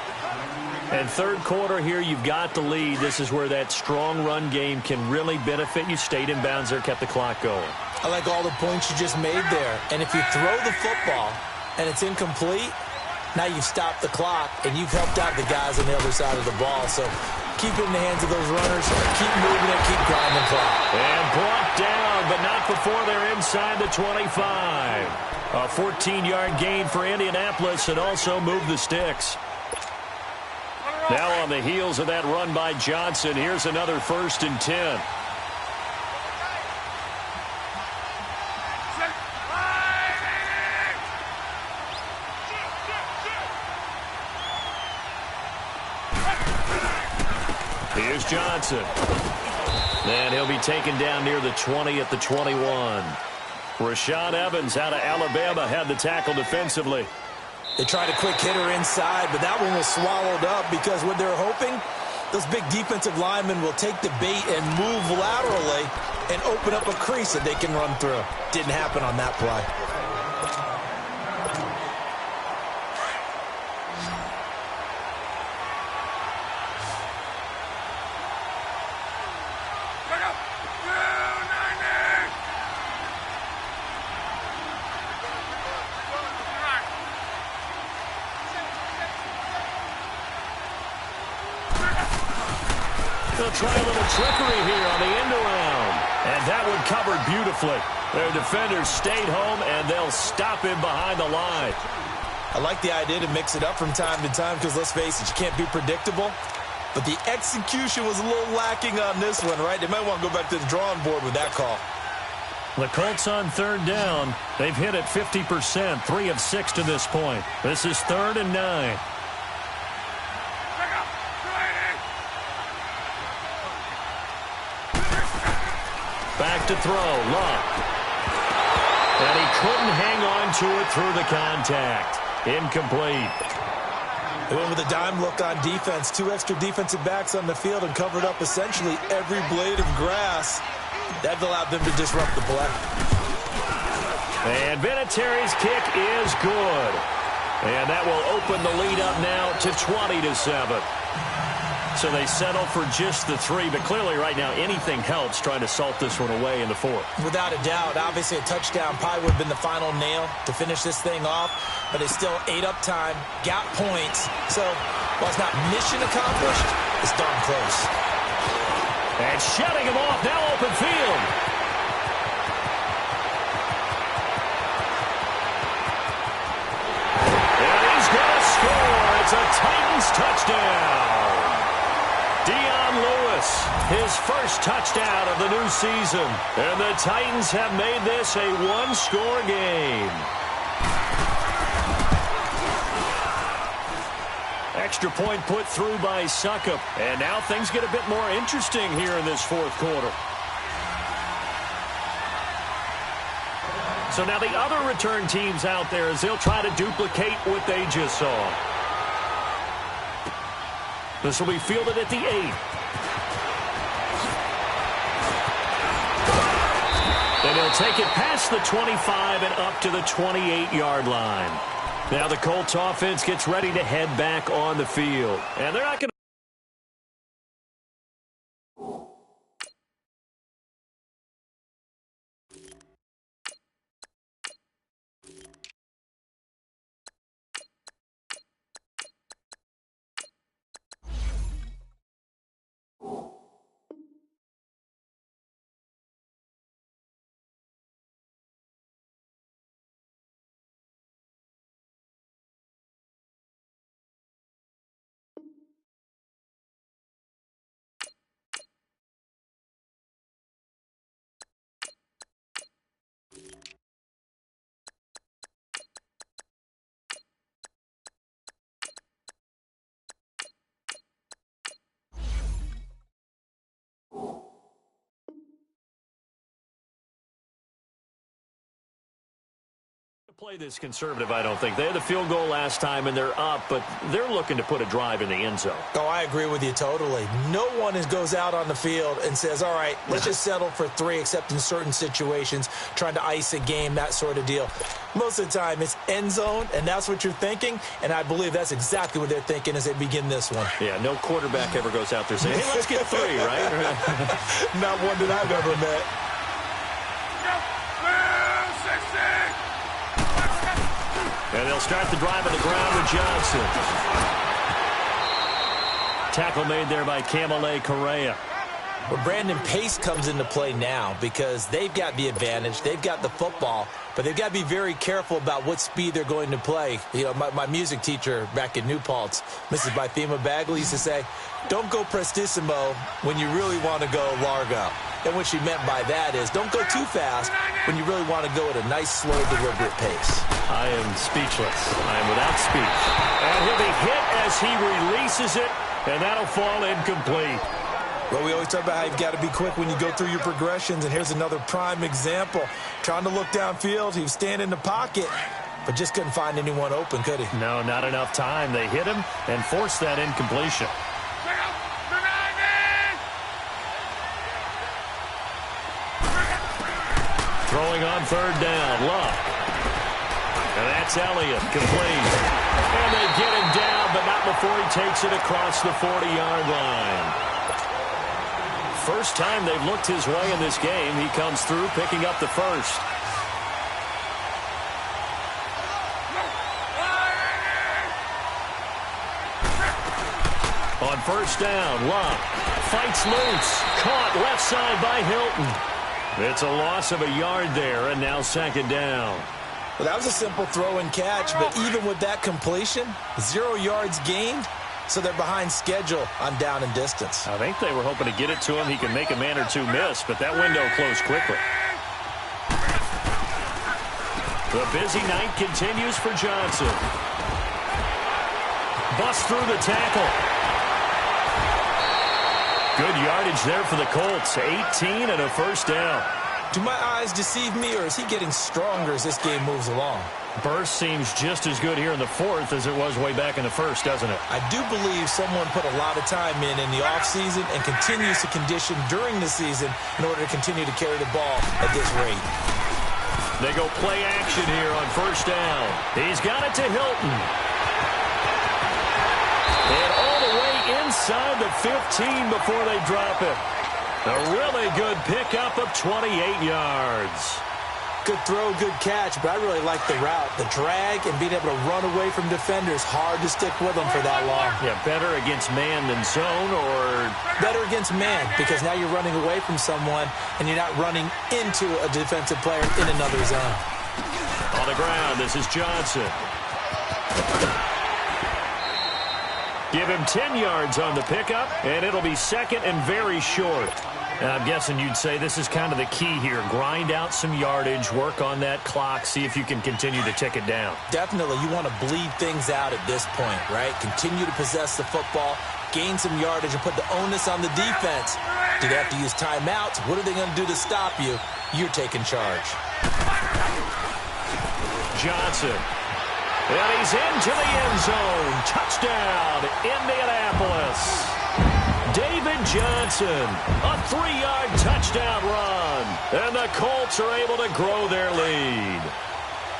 And 3rd quarter here, you've got the lead. This is where that strong run game can really benefit you. Stayed in bounds there, kept the clock going. I like all the points you just made there. And if you throw the football and it's incomplete, now you've stopped the clock and you've helped out the guys on the other side of the ball. So keep it in the hands of those runners. Keep moving it, keep grinding clock. And brought down, but not before they're inside the 25. A 14-yard gain for Indianapolis and also move the sticks. Now on the heels of that run by Johnson, here's another 1st and 10. Here's Johnson. And he'll be taken down near the 20 at the 21. Rashaan Evans out of Alabama had the tackle defensively. They tried a quick hitter inside, but that one was swallowed up because what they're hoping, those big defensive linemen will take the bait and move laterally and open up a crease that they can run through. Didn't happen on that play. They'll try a little trickery here on the end around. And that one covered beautifully. Their defenders stayed home, and they'll stop him behind the line. I like the idea to mix it up from time to time because, let's face it, you can't be predictable. But the execution was a little lacking on this one, right? They might want to go back to the drawing board with that call. The Colts on 3rd down. They've hit it 50%, 3 of 6 to this point. This is 3rd and 9. Back to throw, Luck. And he couldn't hang on to it through the contact. Incomplete. They went with a dime look on defense. 2 extra defensive backs on the field and covered up essentially every blade of grass. That allowed them to disrupt the play. And Vinatieri's kick is good. And that will open the lead up now to 20-7. So they settle for just the 3, but clearly right now anything helps trying to salt this one away in the 4th. Without a doubt, obviously a touchdown probably would have been the final nail to finish this thing off, but it's still ate up time, got points. So while it's not mission accomplished, it's darn close. And shutting him off, now open field. And he's going to score. It's a Titans touchdown. Dion Lewis, his first touchdown of the new season. And the Titans have made this a one-score game. extra point put through by Succop. And now things get a bit more interesting here in this fourth quarter. So now the other return teams out there as they'll try to duplicate what they just saw. This will be fielded at the 8. And he'll take it past the 25 and up to the 28-yard line. Now the Colts offense gets ready to head back on the field. And they're not going to play this conservative, I don't think. They had the field goal last time, and they're up, but they're looking to put a drive in the end zone. Oh, I agree with you totally. No one goes out on the field and says, all right, let's just settle for 3, except in certain situations, trying to ice a game, that sort of deal. Most of the time, it's end zone, and that's what you're thinking, and I believe that's exactly what they're thinking as they begin this one. Yeah, no quarterback ever goes out there saying, hey, let's get 3, right? Not one that I've ever met. And they'll start the drive on the ground with Johnson. Tackle made there by Canale Correa. Well, Brandon, pace comes into play now because they've got the advantage. They've got the football, but they've got to be very careful about what speed they're going to play. You know, my music teacher back in New Paltz, Mrs. Bythema Bagley, used to say, don't go prestissimo when you really want to go largo. And what she meant by that is don't go too fast when you really want to go at a nice, slow, deliberate pace. I am speechless. I am without speech. And he'll be hit as he releases it, and that'll fall incomplete. Well, we always talk about how you've got to be quick when you go through your progressions, and here's another prime example. Trying to look downfield, he was standing in the pocket, but just couldn't find anyone open, could he? No, not enough time. They hit him and forced that incompletion. Throwing on third down, Luck. And that's Elliott, complete. And they get him down, but not before he takes it across the 40-yard line. First time they've looked his way in this game. He comes through, picking up the first. On first down, Luck fights loose. Caught left side by Hilton. It's a loss of a yard there, and now second down. Well, that was a simple throw and catch, but even with that completion, 0 yards gained, so they're behind schedule on down and distance. I think they were hoping to get it to him. He can make a man or two miss, but that window closed quickly. The busy night continues for Johnson. Bust through the tackle. Good yardage there for the Colts. 18 and a first down. Do my eyes deceive me, or is he getting stronger as this game moves along? Burst seems just as good here in the fourth as it was way back in the first, doesn't it? I do believe someone put a lot of time in the offseason and continues to condition during the season in order to continue to carry the ball at this rate. They go play action here on first down. He's got it to Hilton. And all the way inside the 15 before they drop it. A really good pickup of 28 yards. Good throw, good catch, but I really like the route. The drag and being able to run away from defenders, hard to stick with them for that long. Yeah, better against man than zone, or... Better against man, because now you're running away from someone and you're not running into a defensive player in another zone. On the ground, this is Johnson. Give him 10 yards on the pickup, and it'll be second and very short. And I'm guessing you'd say this is kind of the key here. Grind out some yardage, work on that clock, see if you can continue to tick it down. Definitely, you want to bleed things out at this point, right? Continue to possess the football, gain some yardage, and put the onus on the defense. Do they have to use timeouts? What are they going to do to stop you? You're taking charge. Johnson. And he's into the end zone. Touchdown, Indianapolis. David Johnson, a 3-yard touchdown run. And the Colts are able to grow their lead.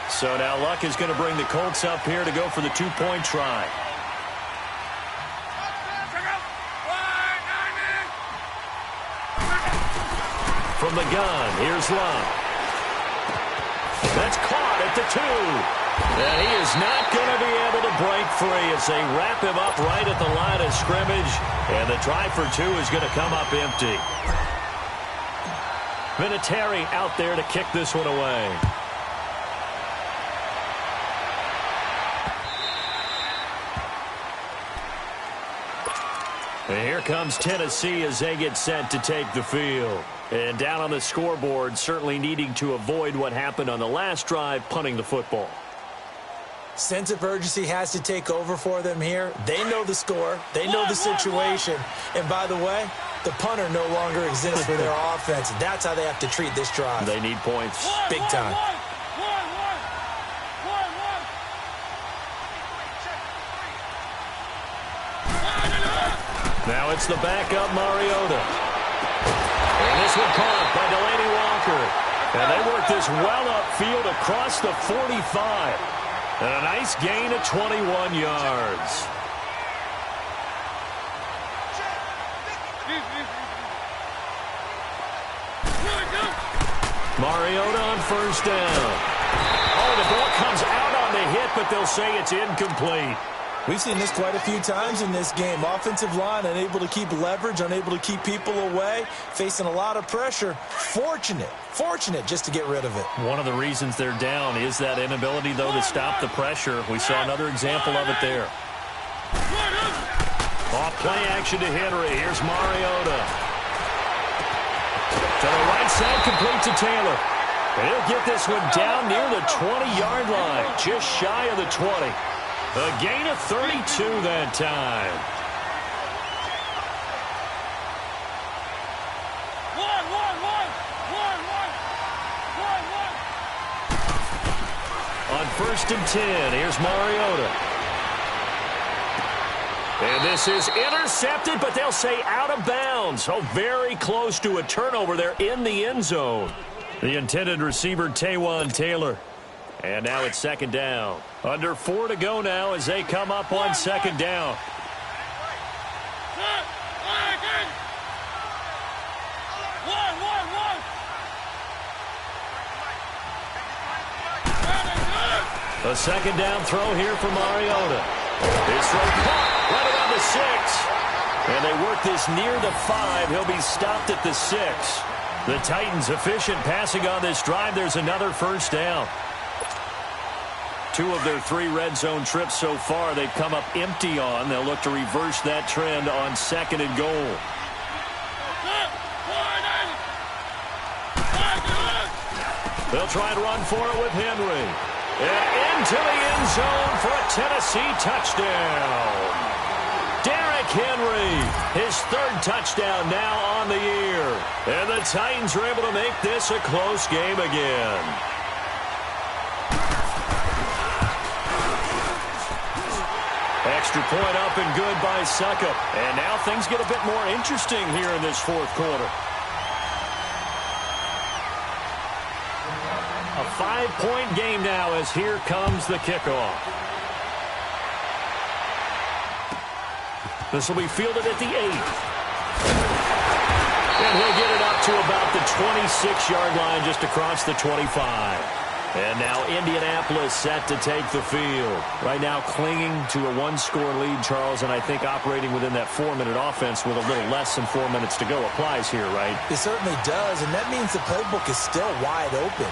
So now Luck is going to bring the Colts up here to go for the 2-point try. From the gun, here's Luck. That's caught at the 2. And he is not going to be able to break free as they wrap him up right at the line of scrimmage. And the try for 2 is going to come up empty. Vinatieri out there to kick this one away. And here comes Tennessee as they get set to take the field. And down on the scoreboard, certainly needing to avoid what happened on the last drive, punting the football. Sense of urgency has to take over for them here. They know the score. They know the situation. And by the way, the punter no longer exists for their offense. That's how they have to treat this drive. They need points. Big time. Now it's the backup Mariota. And this one caught by Delaney Walker. And they work this well upfield across the 45. And a nice gain of 21 yards. Mariota on first down. Oh, the ball comes out on the hit, but they'll say it's incomplete. We've seen this quite a few times in this game. Offensive line unable to keep leverage, unable to keep people away, facing a lot of pressure. Fortunate just to get rid of it. One of the reasons they're down is that inability, though, to stop the pressure. We saw another example of it there. Off play action to Henry. Here's Mariota. To the right side, complete to Taylor. And he'll get this one down near the 20-yard line, just shy of the 20. A gain of 32 that time. On 1st and 10, here's Mariota. And this is intercepted, but they'll say out of bounds. So very close to a turnover there in the end zone. The intended receiver, Taywan Taylor. And now it's 2nd down. Under 4 to go now as they come up on 2nd down. A 2nd down throw here for Mariota. His throw caught right around the 6. And they work this near the 5. He'll be stopped at the 6. The Titans efficient passing on this drive. There's another 1st down. 2 of their 3 red zone trips so far they've come up empty on. They'll look to reverse that trend on 2nd and goal. They'll try and run for it with Henry. And into the end zone for a Tennessee touchdown. Derrick Henry, his 3rd touchdown now on the year. And the Titans are able to make this a close game again. Extra point up and good by Suckup. And now things get a bit more interesting here in this 4th quarter. A 5-point game now as here comes the kickoff. This will be fielded at the 8. And he'll get it up to about the 26-yard line just across the 25. And now Indianapolis set to take the field. Right now clinging to a 1-score lead, Charles, and I think operating within that 4-minute offense with a little less than 4 minutes to go applies here, right? It certainly does, and that means the playbook is still wide open.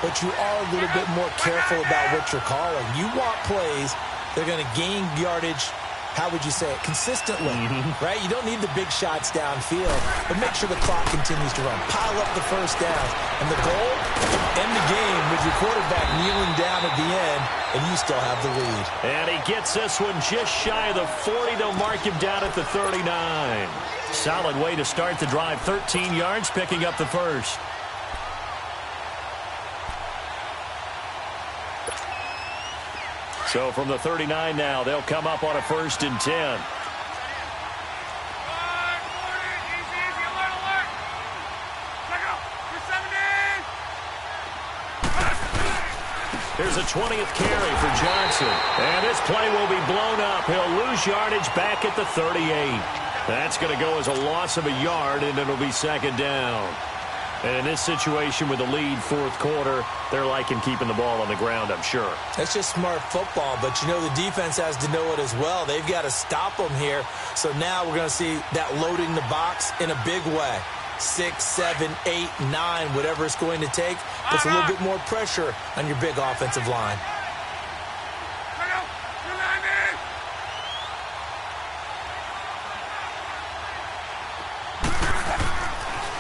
But you are a little bit more careful about what you're calling. You want plays that are going to gain yardage how would you say it, consistently, right? You don't need the big shots downfield, but make sure the clock continues to run. Pile up the first down. And the goal, end the game with your quarterback kneeling down at the end, and you still have the lead. And he gets this one just shy of the 40. They'll mark him down at the 39. Solid way to start the drive. 13 yards, picking up the first. So from the 39 now, they'll come up on a 1st and 10. Here's a 20th carry for Johnson. And this play will be blown up. He'll lose yardage back at the 38. That's going to go as a loss of a yard, and it'll be 2nd down. And in this situation with the lead 4th quarter, they're liking keeping the ball on the ground, I'm sure. That's just smart football, but you know the defense has to know it as well. They've got to stop them here. So now we're going to see that loading the box in a big way. 6, 7, 8, 9, whatever it's going to take, puts a little bit more pressure on your big offensive line.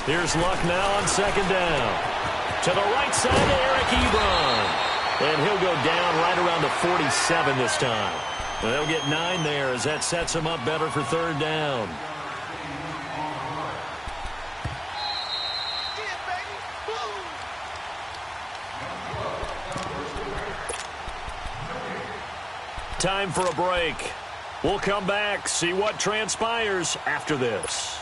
Here's Luck now on 2nd down. To the right side to Eric Ebron. And he'll go down right around the 47 this time. And they'll get 9 there as that sets him up better for 3rd down. Time for a break. We'll come back, see what transpires after this.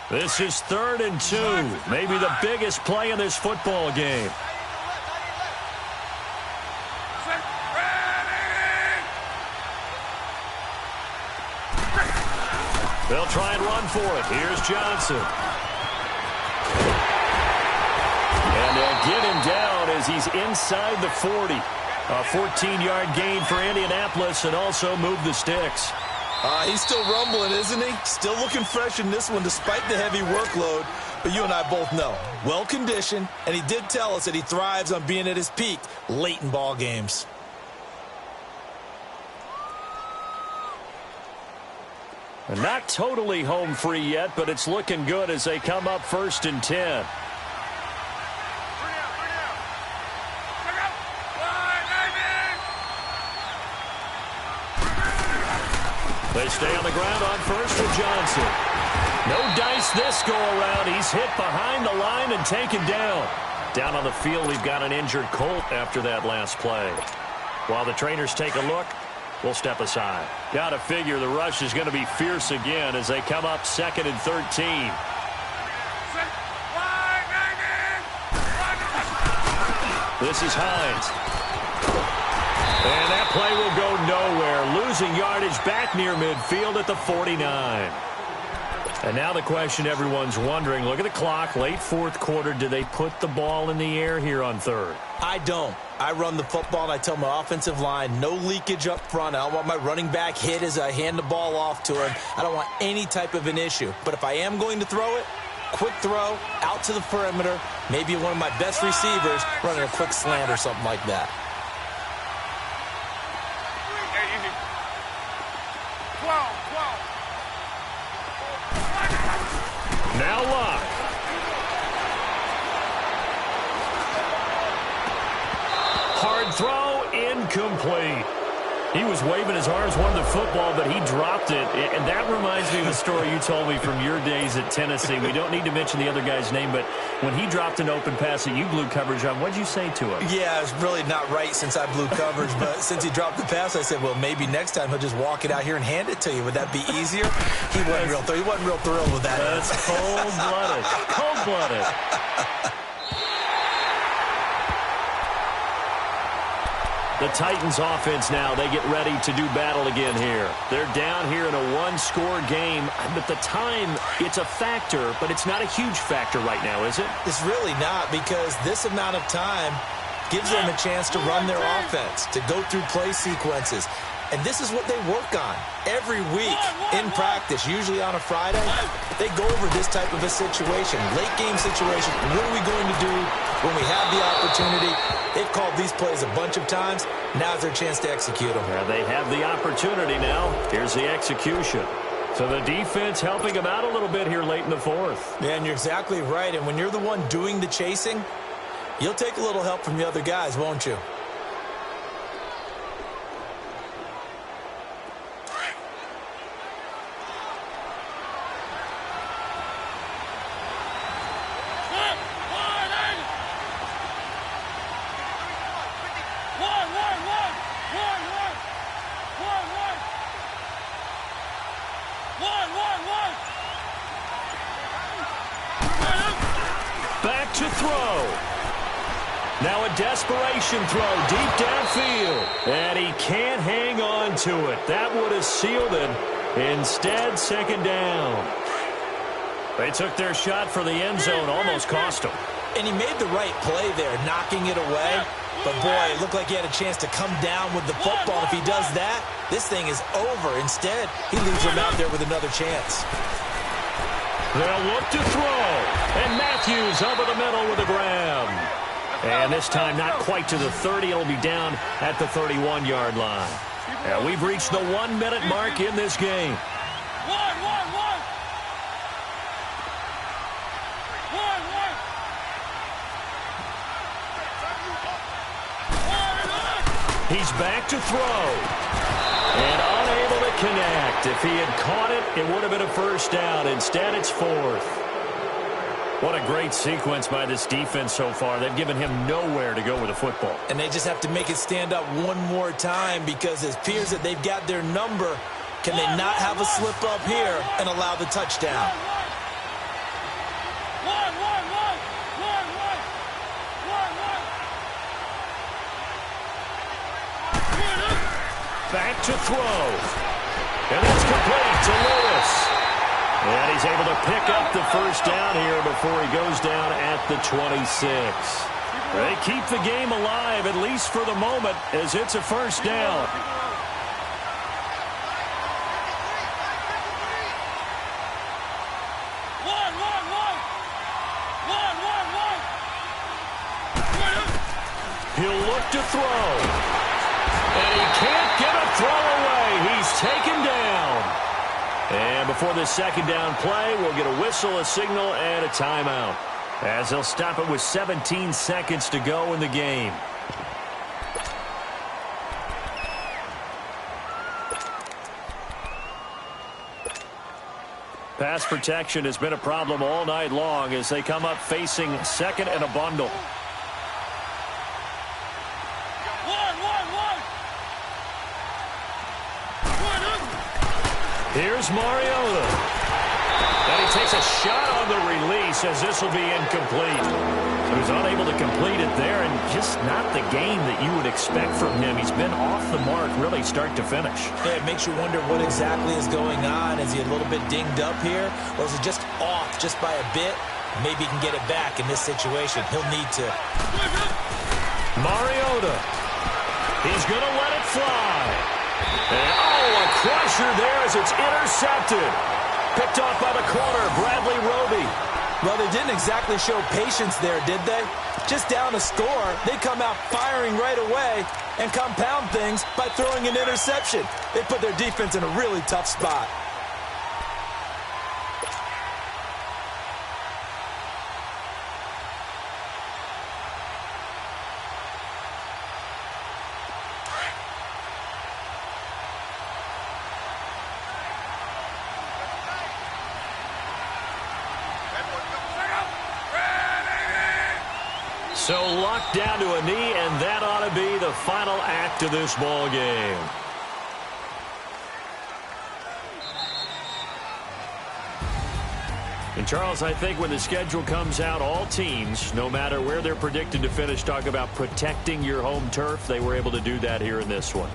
This is 3rd and 2. Maybe the biggest play in this football game. They'll try and run for it. Here's Johnson. And they'll get him down as he's inside the 40. A 14-yard gain for Indianapolis and also move the sticks. He's still rumbling, isn't he? Still looking fresh in this one despite the heavy workload. But you and I both know, well-conditioned, and he did tell us that he thrives on being at his peak late in ball games. And not totally home free yet, but it's looking good as they come up 1st and 10. They stay on the ground on 1st with Johnson. No dice this go-around. He's hit behind the line and taken down. Down on the field, we've got an injured Colt after that last play. While the trainers take a look, we'll step aside. Got to figure the rush is going to be fierce again as they come up 2nd and 13. This is Hines. And that play will go nowhere. Losing yardage back near midfield at the 49. And now the question everyone's wondering, look at the clock, late 4th quarter. Do they put the ball in the air here on 3rd? I don't. I run the football, and I tell my offensive line, no leakage up front. I don't want my running back hit as I hand the ball off to him. I don't want any type of an issue. But if I am going to throw it, quick throw, out to the perimeter, maybe one of my best receivers running a quick slant or something like that. Now Luck. Hard throw, incomplete. He was waving his arms, wanted the football, but he dropped it. And that reminds me of a story you told me from your days at Tennessee. We don't need to mention the other guy's name, but when he dropped an open pass that you blew coverage on, what did you say to him? Yeah, it's really not right since I blew coverage, but since he dropped the pass, I said, well, maybe next time he'll just walk it out here and hand it to you. Would that be easier? He wasn't real thrilled with that. That's cold-blooded. Cold-blooded. The Titans offense now, they get ready to do battle again here. They're down here in a one-score game, but the time, it's a factor, but it's not a huge factor right now, is it? It's really not, because this amount of time, gives them a chance to run their offense, to go through play sequences. And this is what they work on every week in practice, usually on a Friday. They go over this type of a situation, late game situation. What are we going to do when we have the opportunity? They've called these plays a bunch of times. Now's their chance to execute them. Yeah, they have the opportunity now. Here's the execution. So the defense helping them out a little bit here late in the fourth. Yeah, and you're exactly right. And when you're the one doing the chasing, you'll take a little help from the other guys, won't you? Back to throw. Now a desperation throw deep downfield. And he can't hang on to it. That would have sealed it. Instead, second down. They took their shot for the end zone, almost cost him. And he made the right play there, knocking it away. But, boy, it looked like he had a chance to come down with the football. If he does that, this thing is over. Instead, he leaves him out there with another chance. They'll look to throw. And Matthews over the middle with a grab. And this time not quite to the 30. It'll be down at the 31-yard line. And we've reached the 1-minute mark in this game. He's back to throw. And unable to connect. If he had caught it, it would have been a first down. Instead, it's fourth. What a great sequence by this defense so far. They've given him nowhere to go with the football. And they just have to make it stand up one more time because it appears that they've got their number. Can they not have a slip up here and allow the touchdown? Back to throw. And it's complete to Lewis. And he's able to pick up the first down here before he goes down at the 26. They keep the game alive, at least for the moment, as it's a first down. He'll look to throw. And he can't get a throw away. He's taken down. And before this second down play, we'll get a whistle, a signal, and a timeout, as they'll stop it with 17 seconds to go in the game. Pass protection has been a problem all night long as they come up facing second and a bundle. Here's Mariota. And he takes a shot on the release as this will be incomplete. So he's unable to complete it there, and just not the game that you would expect from him. He's been off the mark really start to finish. Yeah, it makes you wonder what exactly is going on. Is he a little bit dinged up here, or is it just off just by a bit? Maybe he can get it back in this situation. He'll need to. Mariota. He's going to let it fly. And, a crusher there as it's intercepted. Picked off by the corner, Bradley Roby. Well, they didn't exactly show patience there, did they? Just down a score, they come out firing right away and compound things by throwing an interception. They put their defense in a really tough spot. So locked down to a knee, and that ought to be the final act of this ball game. And Charles, I think when the schedule comes out, all teams, no matter where they're predicted to finish, talk about protecting your home turf. They were able to do that here in this one.